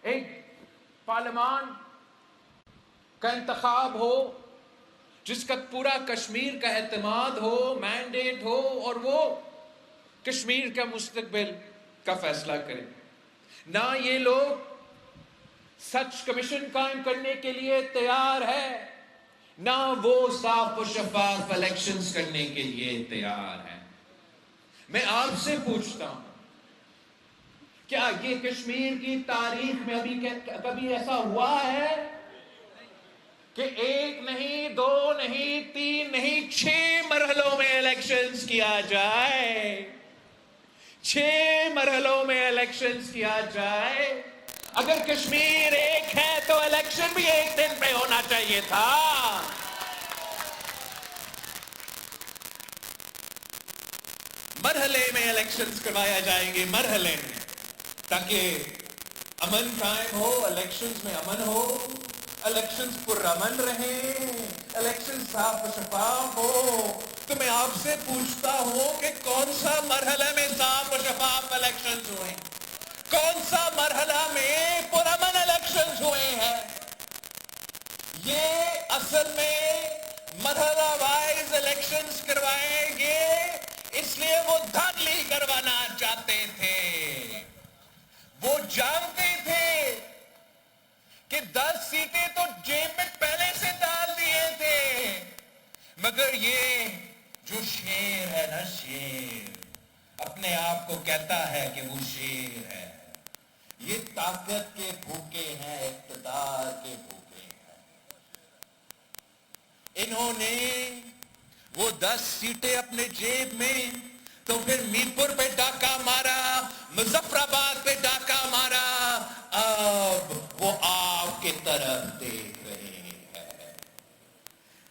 ایک پارلیمان کا انتخاب ہو جس کا پورا کشمیر کا اعتماد ہو، مینڈیٹ ہو، اور وہ کشمیر کا مستقبل کا فیصلہ کرے. نہ یہ لوگ سچ کمیشن قائم کرنے کے لیے تیار ہے، نہ وہ صاف و شفاف الیکشنز کرنے کے لیے تیار ہے. میں آپ سے پوچھتا ہوں، کیا یہ کشمیر کی تاریخ میں ابھی کبھی ایسا ہوا ہے کہ ایک نہیں، دو نہیں، تین نہیں، 6 مرحلوں میں الیکشنز کیا جائے؟ 6 مرحلوں میں الیکشنز کیا جائے. اگر کشمیر ایک ہے تو الیکشن بھی ایک دن پہ ہونا چاہیے تھا. مرحلے میں الیکشنز کروایا جائیں گے، مرحلے میں، تاکہ امن قائم ہو، الیکشنز میں امن ہو، الیکشنز پرامن رہیں، الیکشن صاف و شفاف ہو. تو میں آپ سے پوچھتا ہوں کہ کون سا مرحلہ میں صاف و شفاف الیکشنز ہوئے ہیں؟ کون سا مرحلہ میں پرامن الیکشنز ہوئے ہیں؟ یہ اصل میں مرحلہ وائز الیکشنز کروائیں گے، اس لیے وہ دھاندلی کروانا چاہتے تھے. وہ جانتے تھے کہ 10 سیٹیں تو جیب میں پہلے سے ڈال دیے تھے، مگر یہ جو شیر ہے نا، شیر اپنے آپ کو کہتا ہے کہ وہ شیر ہے، یہ طاقت کے بھوکے ہیں، اقتدار کے بھوکے ہیں. انہوں نے وہ 10 سیٹیں اپنے جیب میں، تو پھر میرپور پہ ڈاکہ مارا، مظفر آباد پہ ڈاکہ مارا. اب وہ آپ کی طرف دیکھ رہے ہیں،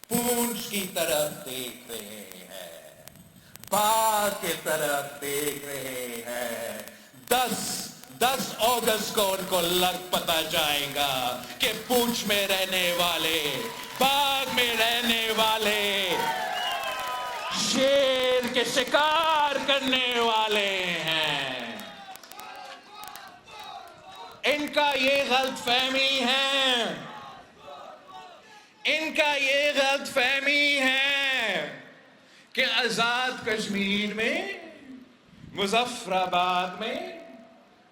پونچھ کی طرف دیکھ رہے ہیں، باغ کی طرف دیکھ رہے ہیں. 10 اگست کو ان کو پتا جائے گا کہ پونچھ میں رہنے والے، باغ میں رہنے والے، شیر کے شکار کرنے والے ہیں. ان کا یہ غلط فہمی ہے، ان کا یہ غلط فہمی ہے کہ آزاد کشمیر میں، مظفر آباد میں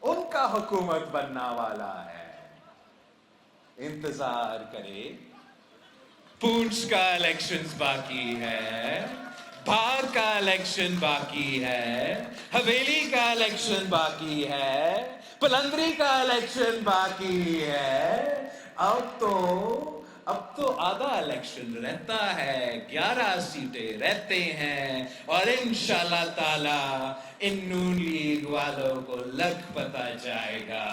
ان کا حکومت بننا والا ہے. انتظار کرے، پونچھ کا الیکشنز باقی ہے، بھار کا الیکشن باقی ہے، حویلی کا الیکشن باقی ہے، پلندری کا الیکشن باقی ہے. اب تو آدھا الیکشن رہتا ہے، 11 سیٹیں رہتے ہیں، اور انشاءاللہ تعالی ان نون لیگ والوں کو لگ پتا جائے گا.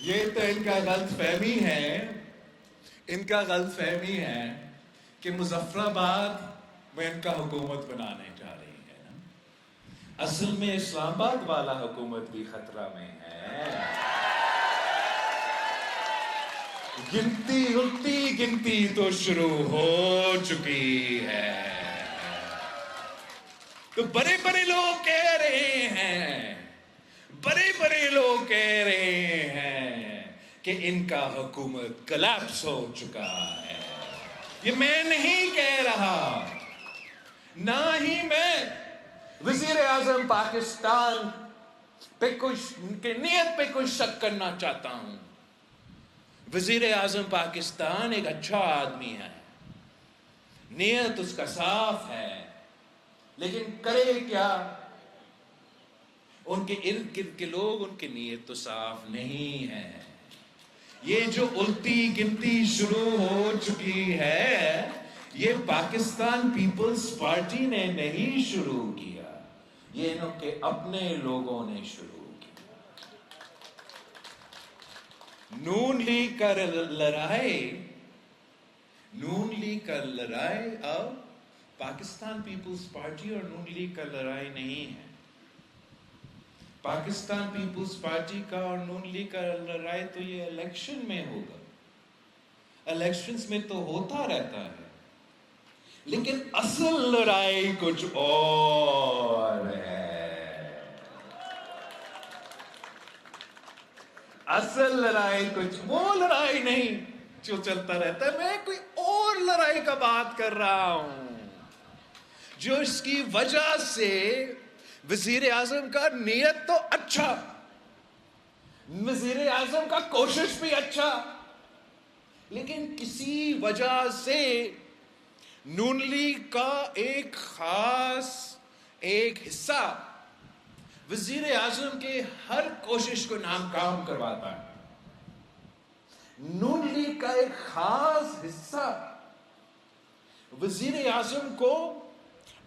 یہ تو ان کا غلط فہمی ہے، ان کا غلط فہمی ہے کہ مظفر آباد میں ان کا حکومت بنانے جا رہی ہے نا. اصل میں اسلام آباد والا حکومت بھی خطرہ میں ہے. گنتی تو شروع ہو چکی ہے. تو بڑے لوگ کہہ رہے ہیں، بڑے لوگ کہہ رہے ہیں کہ ان کا حکومت کلیپس ہو چکا ہے. یہ میں نہیں کہہ رہا، نہ ہی میں وزیر اعظم پاکستان پہ کی نیت پہ کوئی شک کرنا چاہتا ہوں. وزیر اعظم پاکستان ایک اچھا آدمی ہے، نیت اس کا صاف ہے، لیکن کرے کیا؟ ان کے ارد گرد کے لوگ، ان کی نیت تو صاف نہیں ہے. یہ جو الٹی گنتی شروع ہو چکی ہے، یہ پاکستان پیپلز پارٹی نے نہیں شروع کیا، یہ ان کے اپنے لوگوں نے شروع کیا. نون لیگ کا لڑائی اب پاکستان پیپلز پارٹی اور نون لیگ کا لڑائی نہیں ہے. پاکستان پیپلز پارٹی کا اور نون لیگ کا لڑائی تو یہ الیکشن میں ہوگا. الیکشنز میں تو ہوتا رہتا ہے، لیکن اصل لڑائی کچھ اور ہے. اصل لڑائی کچھ وہ لڑائی نہیں جو چلتا رہتا ہے، میں کوئی اور لڑائی کا بات کر رہا ہوں جو اس کی وجہ سے وزیر اعظم کا نیت تو اچھا، وزیر اعظم کا کوشش بھی اچھا، لیکن کسی وجہ سے نون لیگ کا ایک خاص ایک حصہ وزیر اعظم کے ہر کوشش کو ناکام کرواتا ہے۔ نون لیگ کا ایک خاص حصہ وزیر اعظم کو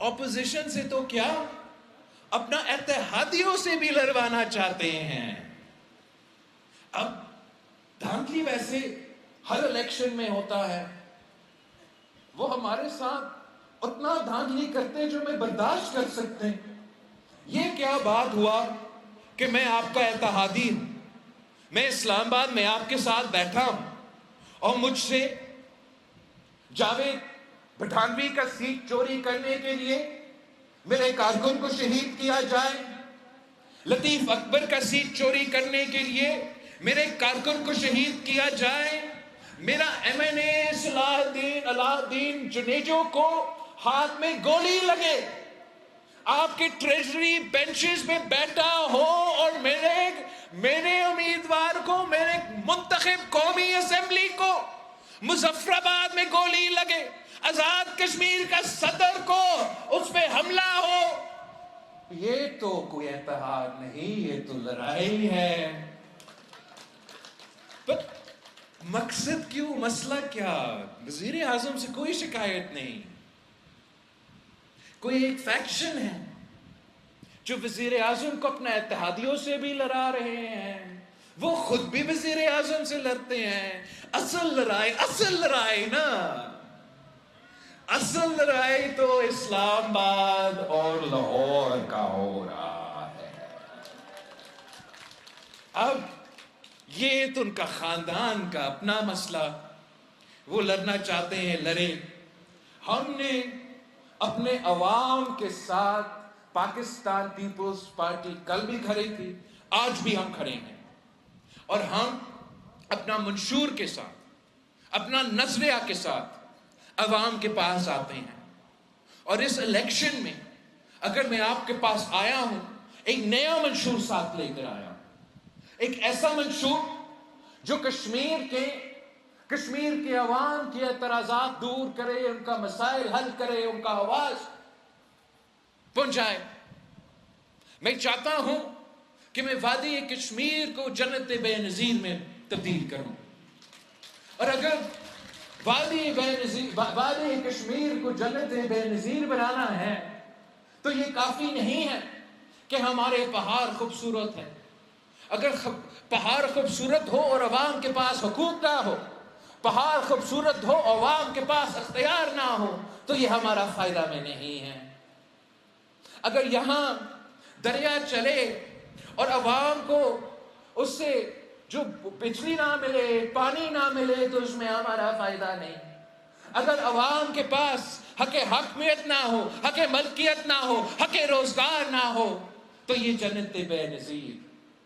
اپوزیشن سے تو کیا اپنا اتحادیوں سے بھی لڑوانا چاہتے ہیں۔ اب دھاندلی ویسے ہر الیکشن میں ہوتا ہے، وہ ہمارے ساتھ اتنا دھاندلی کرتے ہیں جو میں برداشت کر سکتے ہیں۔ یہ کیا بات ہوا کہ میں آپ کا اتحادی ہوں، میں اسلام آباد میں آپ کے ساتھ بیٹھا ہوں اور مجھ سے جاوید بٹھانوی کا سیٹ چوری کرنے کے لیے میرے کارکن کو شہید کیا جائے، لطیف اکبر کا سیٹ چوری کرنے کے لیے میرے کارکن کو شہید کیا جائے، میرا ایم این اے صلاح الدین جنیجو کو ہاتھ میں گولی لگے، آپ کے ٹریجری بینچز میں بیٹھا ہو اور میرے امیدوار کو، میرے منتخب قومی اسمبلی کو مظفر آباد میں گولی لگے، آزاد کشمیر کا صدر کو اس پہ حملہ ہو۔ یہ تو کوئی اتحاد نہیں، یہ تو لڑائی ہے۔ پر مقصد کیوں، مسئلہ کیا؟ وزیر اعظم سے کوئی شکایت نہیں، کوئی ایک فیکشن ہے جو وزیر اعظم کو اپنے اتحادیوں سے بھی لڑا رہے ہیں، وہ خود بھی وزیر اعظم سے لڑتے ہیں۔ اصل لڑائی نا، اصل لڑائی تو اسلام آباد اور لاہور کا ہو رہا ہے۔ اب یہ تو ان کا خاندان کا اپنا مسئلہ، وہ لڑنا چاہتے ہیں، لڑے۔ ہم نے اپنے عوام کے ساتھ، پاکستان پیپلز پارٹی کل بھی کھڑی تھی، آج بھی ہم کھڑے ہیں، اور ہم اپنا منشور کے ساتھ، اپنا نظریہ کے ساتھ عوام کے پاس آتے ہیں۔ اور اس الیکشن میں اگر میں آپ کے پاس آیا ہوں، ایک نیا منشور ساتھ لے کر آیا ہوں، ایک ایسا منشور جو کشمیر کے عوام کی اعتراضات دور کرے، ان کا مسائل حل کرے، ان کا آواز پہنچائے۔ میں چاہتا ہوں کہ میں وادی کشمیر کو جنت بے نظیر میں تبدیل کروں، اور اگر وادی کشمیر کو جنت بے نظیر بنانا ہے تو یہ کافی نہیں ہے کہ ہمارے پہاڑ خوبصورت ہیں۔ اگر پہاڑ خوبصورت ہو اور عوام کے پاس حقوق نہ ہو، پہاڑ خوبصورت ہو عوام کے پاس اختیار نہ ہو، تو یہ ہمارا فائدہ میں نہیں ہے۔ اگر یہاں دریا چلے اور عوام کو اس سے جو بجلی نہ ملے، پانی نہ ملے، تو اس میں ہمارا فائدہ نہیں۔ اگر عوام کے پاس حق حاکمیت نہ ہو، حق ملکیت نہ ہو، حق روزگار نہ ہو، تو یہ جنت بے نظیر